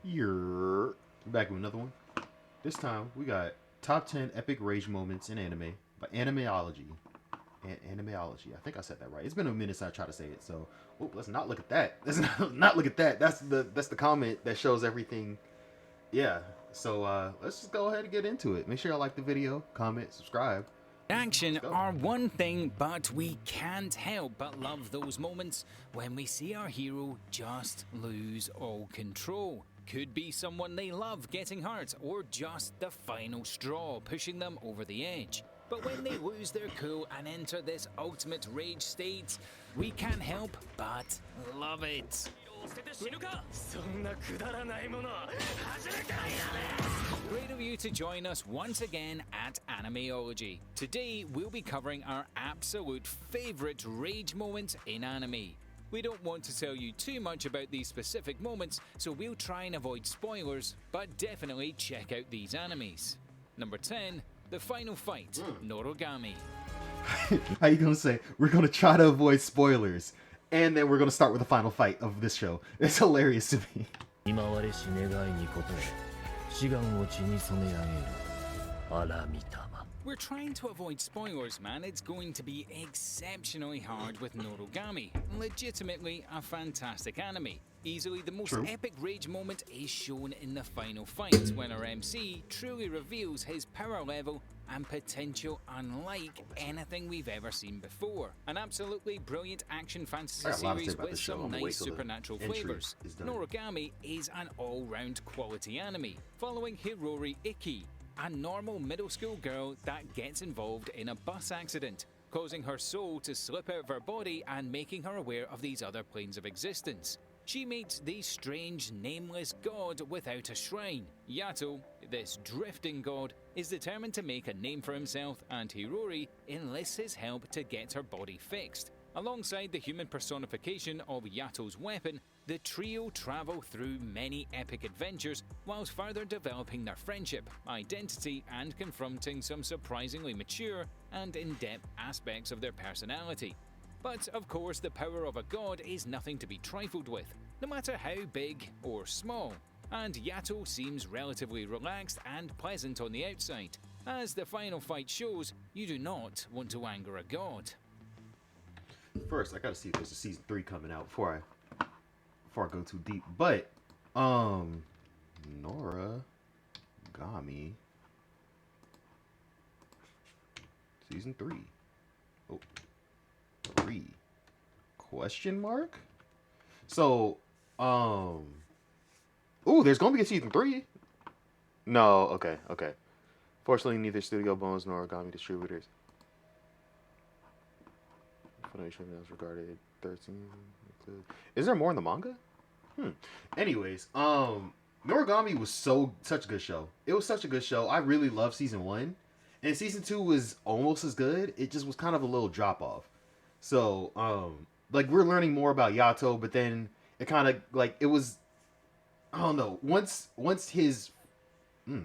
You're back with another one. This time we got top 10 epic rage moments in anime by Animeology. Animeology. I think I said that right. It's been a minute since I tried to say it, so let's not look at that. Let's not look at that. That's the comment that shows everything. Yeah. So let's just go ahead and get into it. Make sure y'all like the video, comment, subscribe. Action are one thing, but we can't help but love those moments when we see our hero just lose all control. Could be someone they love getting hurt, or just the final straw pushing them over the edge. But when they lose their cool and enter this ultimate rage state, we can't help but love it. Great of you to join us once again at Animeology. Today we'll be covering our absolute favourite rage moments in anime. We don't want to tell you too much about these specific moments, so we'll try and avoid spoilers, but definitely check out these animes. Number 10, The Final Fight, Norogami. How you gonna say we're gonna try to avoid spoilers, and then we're gonna start with the final fight of this show? It's hilarious to me. We're trying to avoid spoilers, man. It's going to be exceptionally hard with Norogami. Legitimately a fantastic anime. Easily the most epic rage moment is shown in the final fight, when our MC truly reveals his power level and potential unlike anything we've ever seen before. An absolutely brilliant action fantasy series with some nice supernatural flavors. Norogami is an all-round quality anime, following Hirori Iki, a normal middle school girl that gets involved in a bus accident, causing her soul to slip out of her body and making her aware of these other planes of existence. She meets the strange, nameless god without a shrine. Yato, this drifting god, is determined to make a name for himself, and Hirori enlists his help to get her body fixed. Alongside the human personification of Yato's weapon, the trio travel through many epic adventures whilst further developing their friendship, identity, and confronting some surprisingly mature and in-depth aspects of their personality. But of course, the power of a god is nothing to be trifled with, no matter how big or small. And Yato seems relatively relaxed and pleasant on the outside. As the final fight shows, you do not want to anger a god. First, I gotta see if there's a season 3 coming out before I go too deep. But Noragami season 3. Oh, 3 question mark. So there's gonna be a season 3. No, okay. Fortunately, neither Studio Bones nor Origami distributors. Funimation is regarded 13. Is there more in the manga? Anyways, Noragami was such a good show. It was such a good show. I really loved season 1, and season 2 was almost as good. It just was kind of a little drop off. So, like, we're learning more about Yato, but then it kind of like it was. I don't know. Once his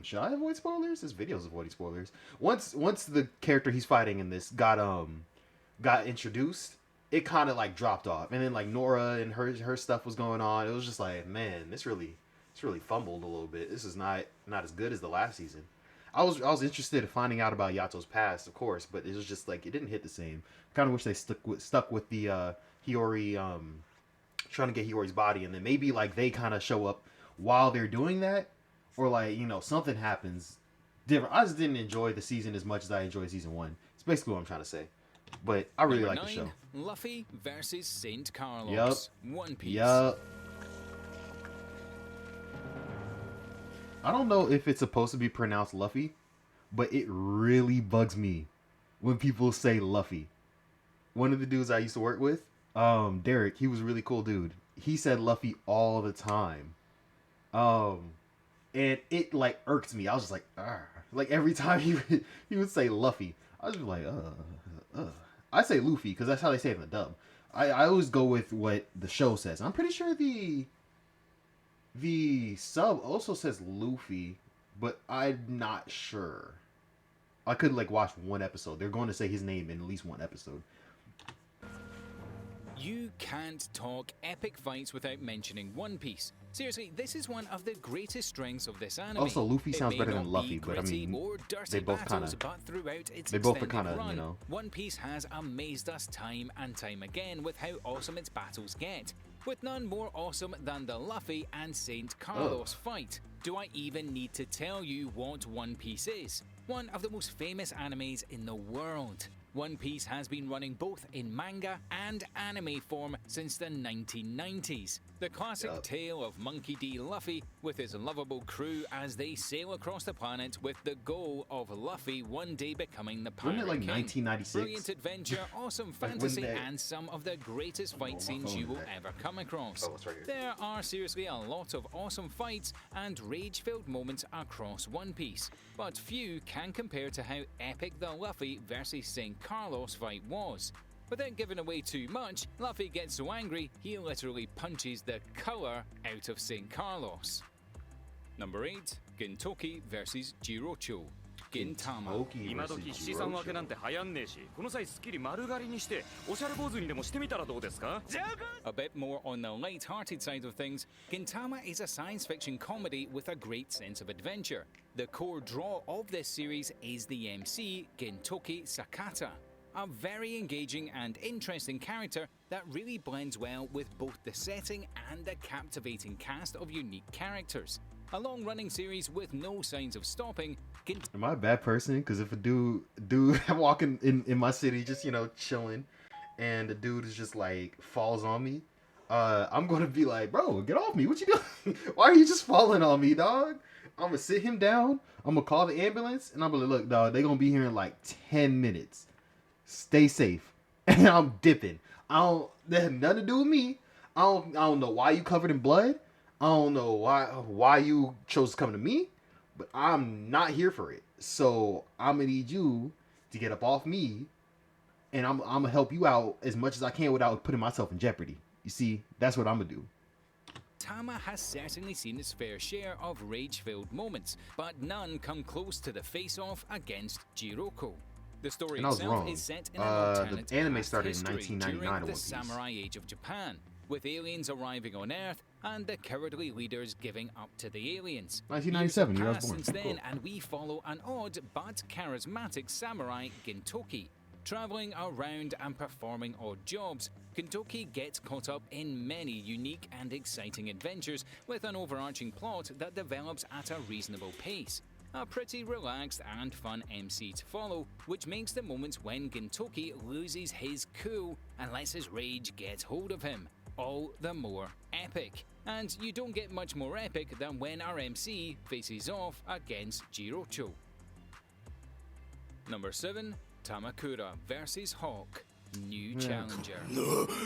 should I avoid spoilers? This video's avoiding spoilers. Once the character he's fighting in this got introduced, it kind of like dropped off, and then like Nora and her stuff was going on. It was just like, man, this really fumbled a little bit. This is not as good as the last season. I was interested in finding out about Yato's past, of course, but it was just like it didn't hit the same. Kind of wish they stuck with the Hiyori trying to get Hiyori's body, and then maybe like they kind of show up while they're doing that, or like something happens different. I just didn't enjoy the season as much as I enjoyed season 1. It's basically what I'm trying to say. But I really like the show. Luffy versus Saint Carlos. One Piece. Yup. I don't know if it's supposed to be pronounced Luffy, but it really bugs me when people say Luffy. One of the dudes I used to work with, Derek, he was a really cool dude. He said Luffy all the time. And it like irked me. I was just like, argh. Like every time he would say Luffy, I was just like, I say Luffy because that's how they say it in the dub. I always go with what the show says. I'm pretty sure the sub also says Luffy, but I'm not sure. I could like watch one episode. They're going to say his name in at least one episode. You can't talk epic fights without mentioning One Piece. Seriously, this is one of the greatest strengths of this anime. Also, Luffy sounds better than Luffy, Luffy, but I mean, or dirty they both kind battles, of, but throughout its they both are extended kind of, run, you know. One Piece has amazed us time and time again with how awesome its battles get, with none more awesome than the Luffy and Saint Carlos fight. Do I even need to tell you what One Piece is? One of the most famous animes in the world. One Piece has been running both in manga and anime form since the 1990s. The classic tale of Monkey D. Luffy with his lovable crew as they sail across the planet with the goal of Luffy one day becoming the pirate Wasn't it like king. 1996? Brilliant adventure, awesome fantasy, and some of the greatest fight scenes you will ever come across. Oh, it's right here. There are seriously a lot of awesome fights and rage-filled moments across One Piece, but few can compare to how epic the Luffy versus Saint Carlos fight was. Without giving away too much, Luffy gets so angry he literally punches the colour out of Saint Carlos. Number 8. Gintoki vs Jirocho. Gintama. 今時七三分けなんて流行んねえし、この際スッキリ丸刈りにしておしゃれ坊主にでもしてみたらどうですか? A bit more on the light-hearted side of things, Gintama is a science fiction comedy with a great sense of adventure. The core draw of this series is the MC, Gintoki Sakata. A very engaging and interesting character that really blends well with both the setting and the captivating cast of unique characters. A long-running series with no signs of stopping. Am I a bad person? Because if a dude I'm walking in my city, just, you know, chilling, and the dude is just like falls on me, I'm gonna be like, bro, get off me! What you doing? Why are you just falling on me, dog? I'm gonna sit him down. I'm gonna call the ambulance, and I'm gonna look, dog. They gonna be here in like 10 minutes. Stay safe, and I'm dipping. That had nothing to do with me. I don't know why you covered in blood. I don't know why you chose to come to me, but I'm not here for it. So I'm gonna need you to get up off me, and I'm gonna help you out as much as I can without putting myself in jeopardy. You see, that's what I'm gonna do. Tama has certainly seen its fair share of rage-filled moments, but none come close to the face-off against Jiroko. The story itself is set in an alternate the anime past started in history 1999 during in the One Piece. Samurai Age of Japan, with aliens arriving on Earth and the cowardly leaders giving up to the aliens. 1997, Years year I have was passed born. since then, Cool. and we follow an odd but charismatic samurai, Gintoki. Traveling around and performing odd jobs, Gintoki gets caught up in many unique and exciting adventures with an overarching plot that develops at a reasonable pace. A pretty relaxed and fun MC to follow, which makes the moments when Gintoki loses his cool and lets his rage get hold of him all the more epic. And you don't get much more epic than when our MC faces off against Jirocho. Number 7. Tamakura vs Hawk. New Challenger.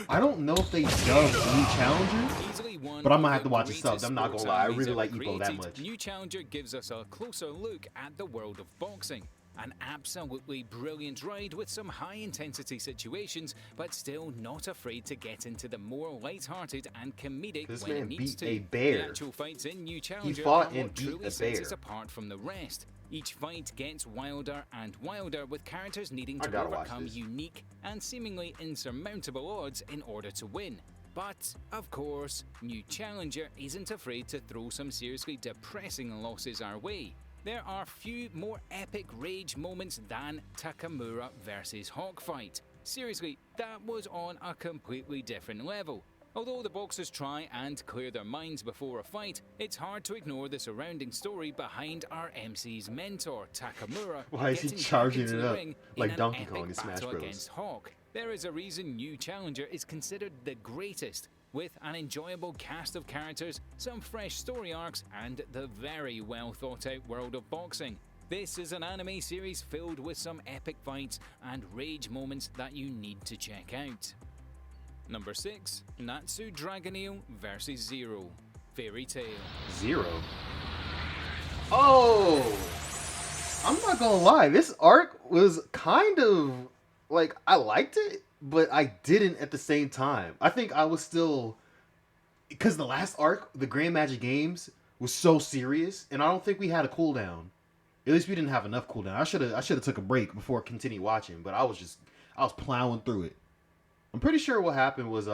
I don't know if they dubbed New Challenger, Easily one but I'm gonna of have to the watch it subbed. greatest I'm not gonna sports lie, I animes really ever like Ippo that created. much. New Challenger gives us a closer look at the world of boxing. An absolutely brilliant ride with some high-intensity situations, but still not afraid to get into the more light-hearted and comedic This when it man needs beat to. a bear. The actual fights in New Challenger fought are and what beat truly a sets bear. us apart from the rest. Each fight gets wilder and wilder, with characters needing I to gotta watch overcome this. unique and seemingly insurmountable odds in order to win. But, of course, New Challenger isn't afraid to throw some seriously depressing losses our way. There are few more epic rage moments than Takamura vs Hawk fight. Seriously, that was on a completely different level. Although the boxers try and clear their minds before a fight, it's hard to ignore the surrounding story behind our MC's mentor, Takamura. Why is he getting back charging into it the up ring like in an Donkey epic Kong in Smash battle Bros? against Hawk. There is a reason New Challenger is considered the greatest, with an enjoyable cast of characters, some fresh story arcs, and the very well thought out world of boxing. This is an anime series filled with some epic fights and rage moments that you need to check out. Number 6. Natsu Dragoneel vs Zero. Fairy Tail. Zero. Oh, I'm not gonna lie. This arc was kind of like I liked it, but I didn't at the same time. I think I was still because the last arc, the Grand Magic Games, was so serious, and I don't think we had a cooldown. At least we didn't have enough cooldown. I should have took a break before continue watching, but I was plowing through it. I'm pretty sure what happened was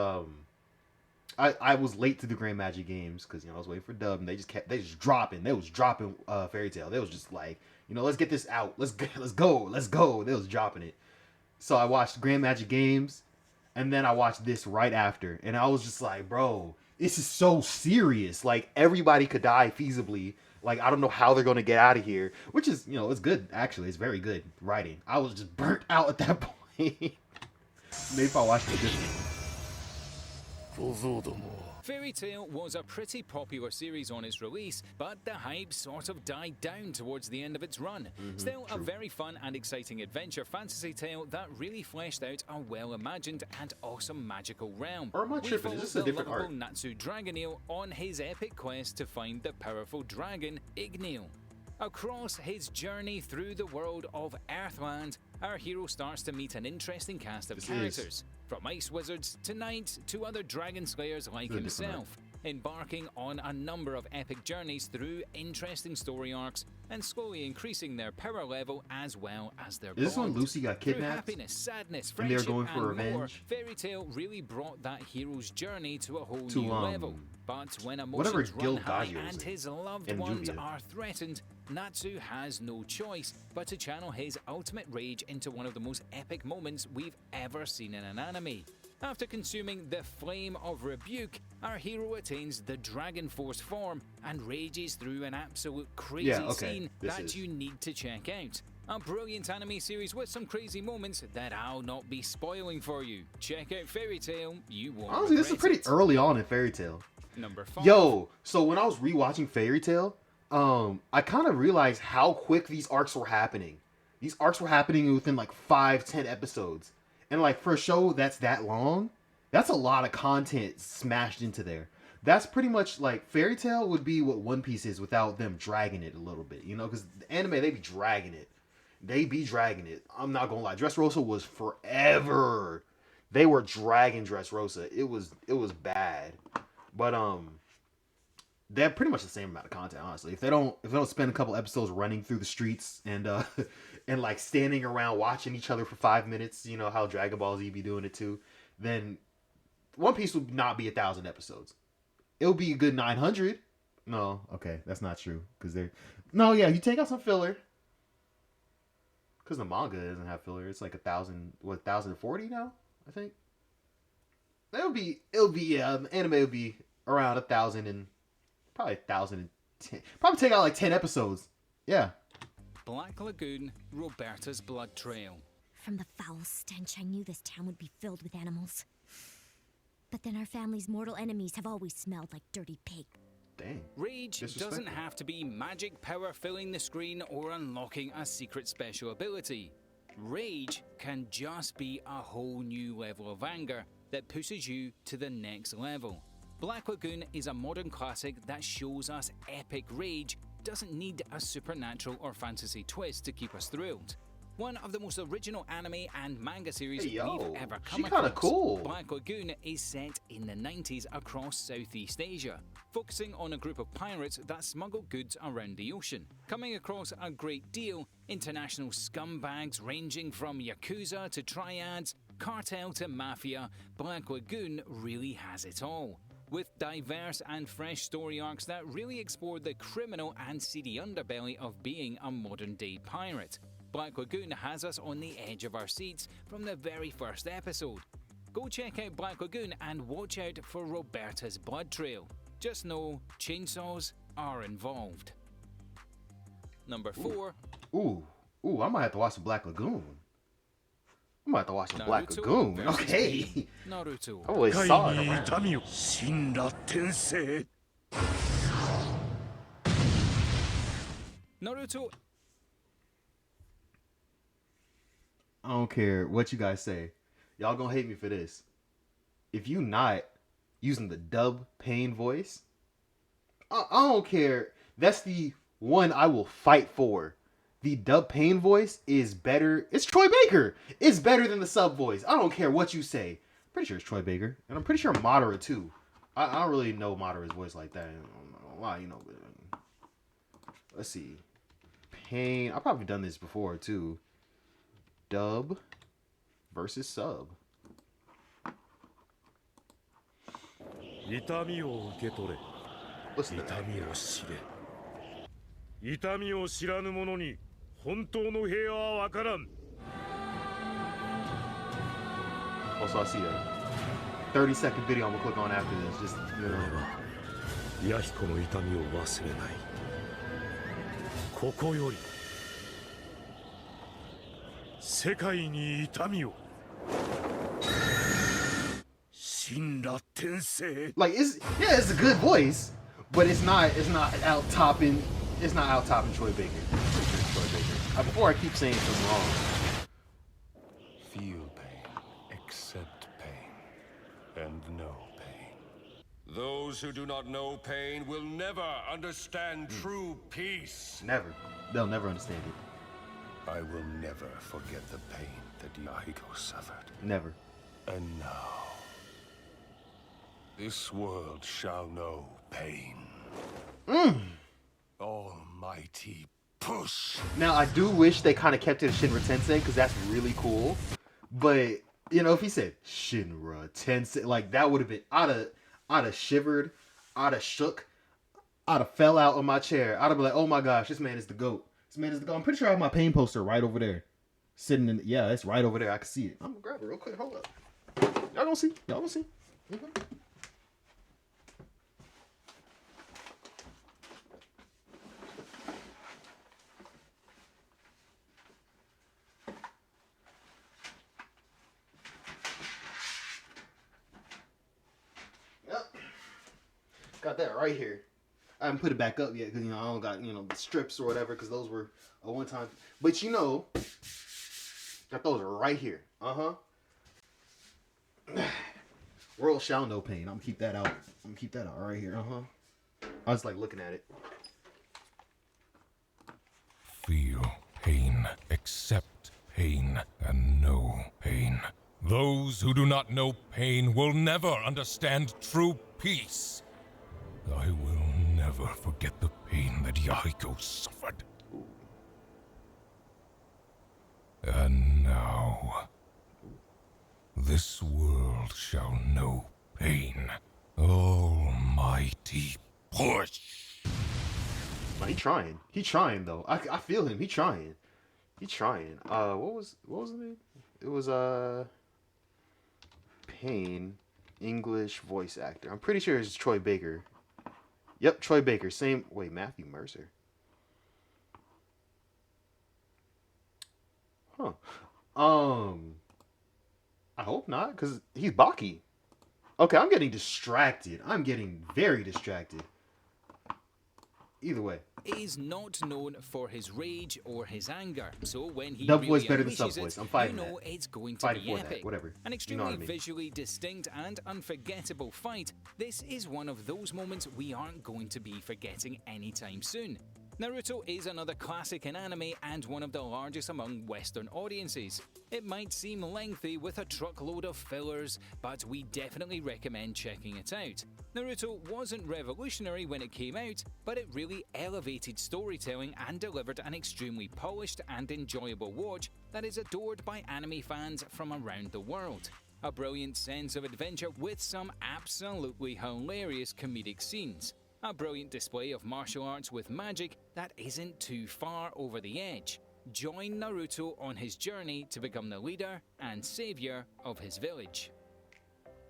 I was late to the Grand Magic Games because I was waiting for Dub, and they just dropping. They was dropping Fairy Tail. They was just like, let's get this out. Let's go. They was dropping it. So I watched Grand Magic Games, and then I watched this right after, and I was just like, bro, this is so serious. Like everybody could die feasibly. Like I don't know how they're gonna get out of here, which is it's good actually. It's very good writing. I was just burnt out at that point. Maybe if I watched it differently. Fairy Tail was a pretty popular series on its release, but the hype sort of died down towards the end of its run. Still, a very fun and exciting adventure fantasy tale that really fleshed out a well-imagined and awesome magical realm. Or am I tripping? Is this a different art? Natsu Dragoneel on his epic quest to find the powerful dragon Igneel. Across his journey through the world of Earthland, our hero starts to meet an interesting cast of characters, from ice wizards to knights to other dragon slayers like himself, embarking on a number of epic journeys through interesting story arcs and slowly increasing their power level as well as their bond. Is this when Lucy got kidnapped? Through happiness, sadness, friendship, and they're going for revenge? More, Fairy Tail really brought that hero's journey to a whole new level. But when whatever emotions run high and his loved ones Juvia are threatened, Natsu has no choice but to channel his ultimate rage into one of the most epic moments we've ever seen in an anime. After consuming the Flame of Rebuke, our hero attains the Dragon Force form and rages through an absolute crazy scene that you need to check out. A brilliant anime series with some crazy moments that I'll not be spoiling for you. Check out Fairy Tail, you won't Honestly, this is pretty early on in Fairy Tail. Number 5. Yo, so when I was rewatching Fairy Tail, I kind of realized how quick these arcs were happening. These arcs were happening within like 5-10 episodes. And like for a show that's that long, that's a lot of content smashed into there. That's pretty much like Fairy Tail would be what One Piece is without them dragging it a little bit, because the anime, they be dragging it. I'm not gonna lie. Dressrosa was forever. They were dragging Dressrosa. It was bad. But they have pretty much the same amount of content, honestly. If they don't spend a couple episodes running through the streets and and like standing around watching each other for 5 minutes, how Dragon Ball Z be doing it too, then One Piece would not be 1,000 episodes. It'll be a good 900. No, okay, that's not true because you take out some filler. Because the manga doesn't have filler. It's like 1,040 now, I think. The anime would be around 1,000 and probably 1,010. Probably take out like 10 episodes. Yeah. Black Lagoon, Roberta's Blood Trail. From the foul stench, I knew this town would be filled with animals. But then our family's mortal enemies have always smelled like dirty pig. Dang. Rage doesn't have to be magic power filling the screen or unlocking a secret special ability. Rage can just be a whole new level of anger that pushes you to the next level. Black Lagoon is a modern classic that shows us epic rage doesn't need a supernatural or fantasy twist to keep us thrilled. One of the most original anime and manga series we've ever come across. Cool. Black Lagoon is set in the 90s across Southeast Asia, focusing on a group of pirates that smuggle goods around the ocean. Coming across a great deal, international scumbags ranging from Yakuza to triads, cartel to mafia, Black Lagoon really has it all. With diverse and fresh story arcs that really explore the criminal and seedy underbelly of being a modern-day pirate. Black Lagoon has us on the edge of our seats from the very first episode. Go check out Black Lagoon and watch out for Roberta's Blood Trail. Just know chainsaws are involved. Number 4. Ooh, I might have to watch the Black Lagoon. I might have to watch the Black Lagoon. Okay. Naruto. I always saw it around. Naruto. I don't care what you guys say. Y'all gonna hate me for this. If you not using the dub pain voice, I don't care. That's the one I will fight for. The dub pain voice is better. It's Troy Baker. It's better than the sub voice. I don't care what you say. Pretty sure it's Troy Baker. And I'm pretty sure Madara too. I don't really know Madara's voice like that. I don't know why, but let's see. Pain. I've probably done this before too. Dub versus sub. 痛みを受け取れ。 Listen to 痛 that. みを知れ。痛みを知らぬ者に本当の平和はわからん。 Also, I see a 30-second video I'm gonna click on after this. Just, you 俺 know. は弥彦の痛みを忘れない。ここより世界に痛みを。神羅天聖。 Like, it's a good voice, but it's not out topping. It's not out topping Troy Baker. Troy Baker. Before I keep saying something wrong. Feel pain, accept pain, and know pain. Those who do not know pain will never understand true peace. Never. They'll never understand it. I will never forget the pain that Yahiko suffered. Never. And now, this world shall know pain. Almighty push. Now, I do wish they kind of kept it a Shinra Tensei, because that's really cool. But, you know, if he said Shinra Tensei, like, that would have been, I'd have shivered, I'd have shook, I'd have fell out of my chair. I'd have been like, oh my gosh, this man is the GOAT. This man is the GOAT. I'm pretty sure I have my pain poster right over there. Sitting in, yeah, it's right over there. I can see it. I'm gonna grab it real quick. Hold up. Y'all gonna see. Y'all gonna see. Yep. Got that right here. I haven't put it back up yet because, you know, I don't got, you know, the strips or whatever because those were a one-time. But, you know, got those right here. World shall know pain. I'm gonna keep that out. I'm gonna keep that out right here. I was like looking at it. Feel pain, accept pain, and know pain. Those who do not know pain will never understand true peace. I will never forget the pain that Yahiko suffered. And now, this world shall know pain. Almighty push! Nah, he trying. He trying though. I feel him. He trying. He trying. What was the name? It was Pain, English voice actor. I'm pretty sure it's Troy Baker. Yep, Troy Baker. Same. Wait, Matthew Mercer. Huh. I hope not, because he's Baki. Okay, I'm getting distracted. I'm getting very distracted. Either way. Is not known for his rage or his anger, so when he Dub really voice better than unleashes sub voice. it, I'm fighting you know that. it's going to Fighting be for that, epic. whatever. An You extremely know what I mean. visually distinct and unforgettable fight. This is one of those moments we aren't going to be forgetting anytime soon. Naruto is another classic in anime and one of the largest among Western audiences. It might seem lengthy with a truckload of fillers, but we definitely recommend checking it out. Naruto wasn't revolutionary when it came out, but it really elevated storytelling and delivered an extremely polished and enjoyable watch that is adored by anime fans from around the world. A brilliant sense of adventure with some absolutely hilarious comedic scenes. A brilliant display of martial arts with magic that isn't too far over the edge. Join Naruto on his journey to become the leader and savior of his village.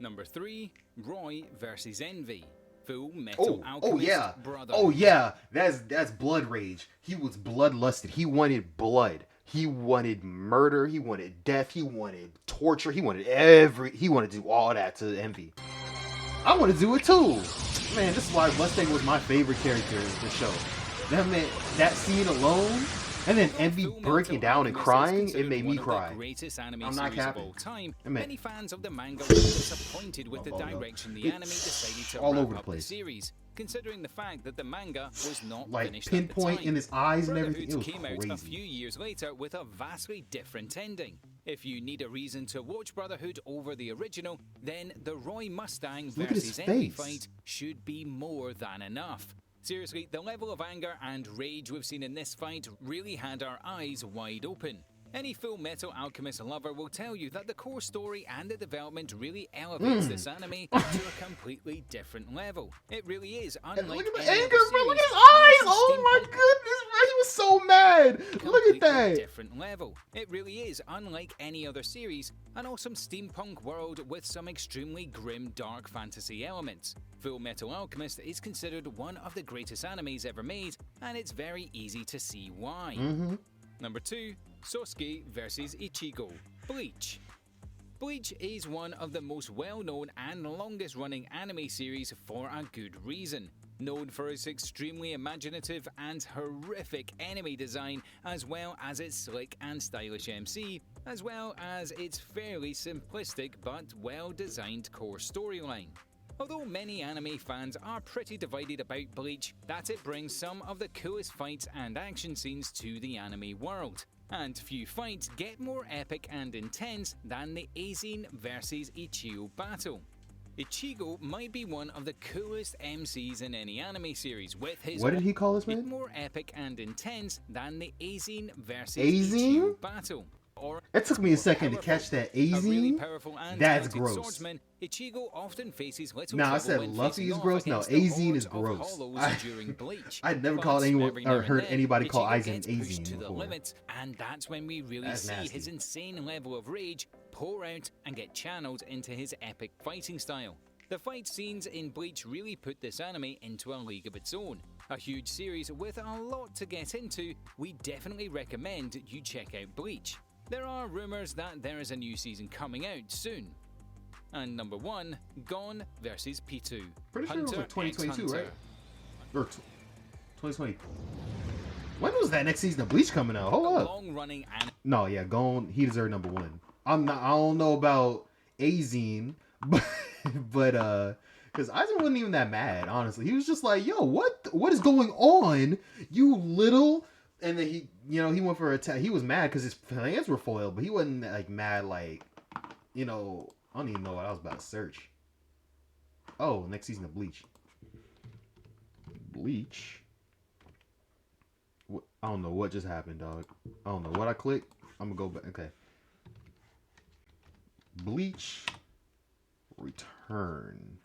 Number 3, Roy vs. Envy. Full Metal Alchemist yeah. Brother. Oh yeah, that's blood rage. He was bloodlusted. He wanted blood. He wanted murder. He wanted death. He wanted torture. He wanted to do all that to Envy. I want to do it too. Man, this is why Mustang was my favorite character in the show. That meant that scene alone, and then Envy breaking down and crying, it made me cry. I'm not capping. Many fans of the manga were disappointed with the direction the anime decided to all wrap over the up the place. series, considering the fact that the manga was not Like finished at the pinpoint time. in his eyes and everything. It was Brotherhood came out a few crazy. years later with a vastly different ending. If you need a reason to watch Brotherhood over the original, then the Roy Mustang Look at his versus Envy face. fight should be more than enough. Seriously, the level of anger and rage we've seen in this fight really had our eyes wide open. Any Full Metal Alchemist lover will tell you that the core story and the development really elevates this anime to a completely different level. It really is And unlike look at the any anger, other bro. Look at series, his eyes. and also Oh my steampunk goodness, bro. He was so mad. Look at completely that. different level. It really is unlike any other series, an awesome steampunk world with some extremely grim dark fantasy elements. Full Metal Alchemist is considered one of the greatest animes ever made, and it's very easy to see why. Number 2, Sasuke vs Ichigo, Bleach. Bleach is one of the most well-known and longest-running anime series for a good reason. Known for its extremely imaginative and horrific enemy design, as well as its slick and stylish MC, as well as its fairly simplistic but well-designed core storyline. Although many anime fans are pretty divided about Bleach, that it brings some of the coolest fights and action scenes to the anime world. And few fights get more epic and intense than the Aizen vs Ichigo battle. Ichigo might be one of the coolest MCs in any anime series, with his What did he call this man? more epic and intense than the Aizen vs Aizen? Ichigo battle. Or It took me a second to catch that. a really Aizen? powerful and That's talented gross. swordsman, Ichigo often faces little Nah, I trouble said when Luffy facing is off gross. No, against the Aizen is hordes of gross. hollows during Bleach. I'd never But called anyone every now or and heard then, anybody call Ichigo Aizen gets pushed Aizen to the before. limit, and that's when we really That's see nasty. his insane level of rage pour out and get channeled into his epic fighting style. The fight scenes in Bleach really put this anime into a league of its own. A huge series with a lot to get into, we definitely recommend you check out Bleach. There are rumours that there is a new season coming out soon. And number 1, Gon vs P2. Pretty sure it was Hunter like 2022, x right? Hunter. Or 2020. When was that next season of Bleach coming out? Hold up. Long-running anime. No, yeah, Gon, he deserved number 1. I don't know about Aizen, but because Aizen wasn't even that mad, honestly. He was just like, yo, what is going on, you little. And then he went for a attack. He was mad because his plans were foiled, but he wasn't like mad, like, I don't even know what I was about to search. Oh, next season of Bleach. Bleach. I don't know what just happened, dog. I don't know what I clicked. I'm gonna go back. Okay. Bleach Return.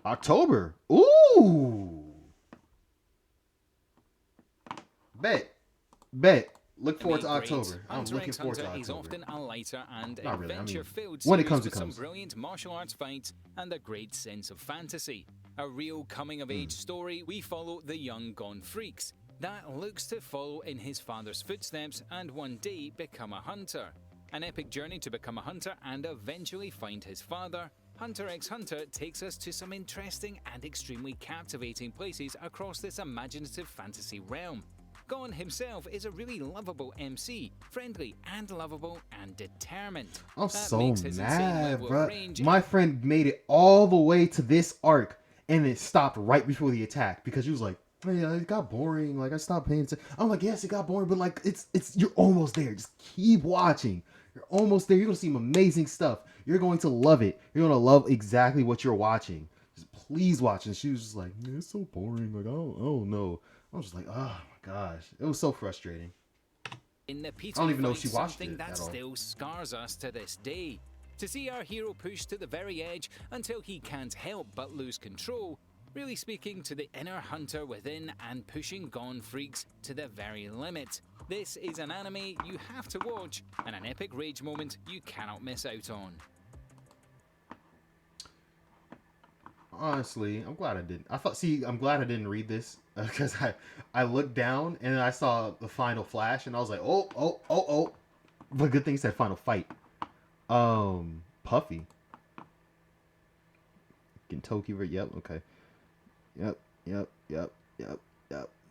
October. Ooh. Bet. Look forward to October. I'm looking forward to October. Is often a lighter and Not really, I mean, adventure-filled when it series comes, it with some comes. brilliant martial arts fights and a great sense of fantasy. A real coming-of-age story, we follow the young Gon Freaks that looks to follow in his father's footsteps and one day become a hunter. An epic journey to become a hunter and eventually find his father. Hunter x Hunter takes us to some interesting and extremely captivating places across this imaginative fantasy realm. Gon himself is a really lovable MC, friendly and lovable and determined. I'm That so makes his insane mad, level of bro. range My friend made it all the way to this arc, and it stopped right before the attack because he was like, "Hey, it got boring. Like I stopped paying attention." I'm like, "Yes, it got boring, but like it's you're almost there. Just keep watching. You're almost there. You're gonna see some amazing stuff. You're going to love it. You're gonna love exactly what you're watching. Just please watch." And she was just like, "Man, it's so boring. Like I don't know." I was just like, "Oh my gosh, it was so frustrating." In the P2 I don't even know if fight, she watched something it that at all. still scars us to this day. To see our hero pushed to the very edge until he can't help but lose control, really speaking to the inner hunter within and pushing Gon Freaks to the very limit. This is an anime you have to watch and an epic rage moment you cannot miss out on. Honestly, I'm glad I didn't. I'm glad I didn't read this because I looked down and then I saw the final flash and I was like, oh. But good thing it said final fight. Puffy. Kentucky, yep, okay. Yep.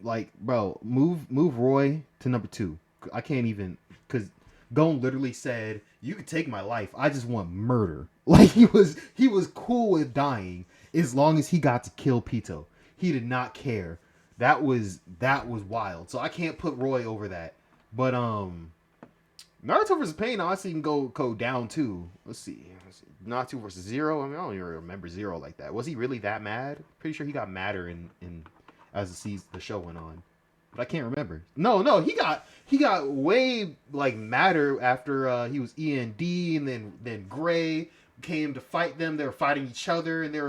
Like, bro, move Roy to number 2. I can't even, because Gon literally said, "You could take my life. I just want murder." Like he was cool with dying as long as he got to kill Pito. He did not care. That was wild. So I can't put Roy over that. But Naruto versus Pain, honestly, can go down too. Let's see. Naruto versus Zero. I mean, I don't even remember Zero like that. Was he really that mad? Pretty sure he got madder in as the show went on. but I can't remember. No, he got way like madder after he was END, and then Gray came to fight them. They were fighting each other, and they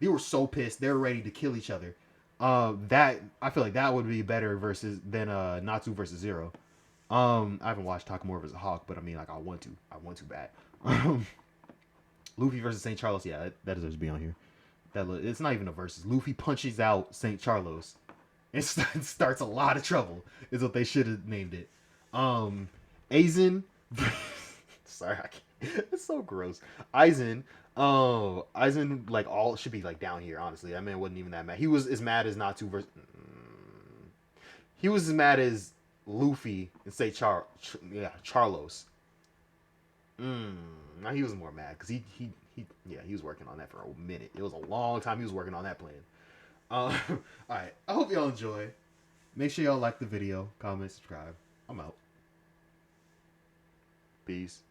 were so pissed. They were ready to kill each other. That I feel like that would be better than Natsu versus Zero. I haven't watched Takamura versus Hawk, but I mean, like, I want to bad. Luffy versus St. Charles, yeah, that deserves to be on here. It's not even a versus. Luffy punches out St. Charles. It starts a lot of trouble. Is what they should have named it. Aizen. Sorry, I can't. It's so gross. Aizen. Aizen, like, all should be like down here. Honestly, that man wasn't even that mad. He was as mad as Natsu versus. He was as mad as Luffy and say Charlos. Now he was more mad because he was working on that for a minute. It was a long time he was working on that plan. All right, I hope y'all enjoy. Make sure y'all like the video, comment, subscribe. I'm out. Peace.